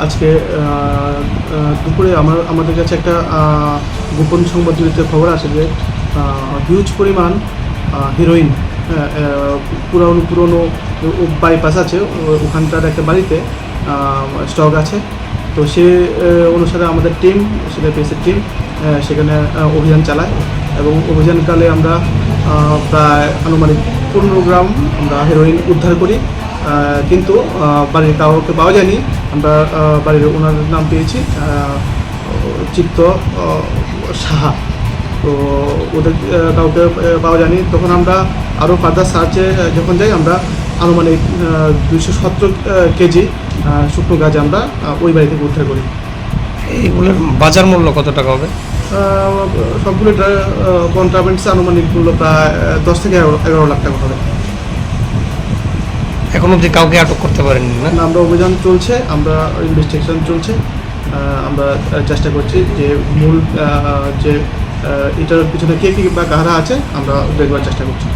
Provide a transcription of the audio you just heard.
আজকে দুপুরে আমাদের কাছে একটা গোপন সংবাদজনিত খবর আসে যে হিউজ পরিমাণ হিরোইন পুরনো বাইপাস আছে, ওখানটার একটা বাড়িতে স্টক আছে। তো সে অনুসারে আমাদের টিম, সেটা পিএসের টিম সেখানে অভিযান চালায় এবং অভিযানকালে আমরা প্রায় আনুমানিক 15 গ্রাম আমরা হেরোইন উদ্ধার করি। কিন্তু বাড়ির কাউকে পাওয়া যায়নি। আমরা বাড়ির ওনার নাম পেয়েছি, চিত্ত সাহা। তো ওদের কাউকে পাওয়া যায়নি। তখন আমরা আরও ফার্দার সার্চে যখন যাই, আমরা আনুমানিক 217 কেজি শুকনো গাছ আমরা ওই বাড়ি থেকে উদ্ধার করি। এইগুলোর বাজার মূল্য কত টাকা হবে? সবগুলো কন্ট্রাভেন্টস আনুমানিক মূল্য প্রায় 10 থেকে 11 লাখ টাকা হবে। এখন অবধি কাউকে আটক করতে পারেননি না? আমরা অভিযান চলছে, আমরা ইনভেস্টিগেশন চলছে। আমরা চেষ্টা করছি যে মূল যে এটার পিছনে কে কী বা কারা আছে আমরা দেখবার চেষ্টা করছি।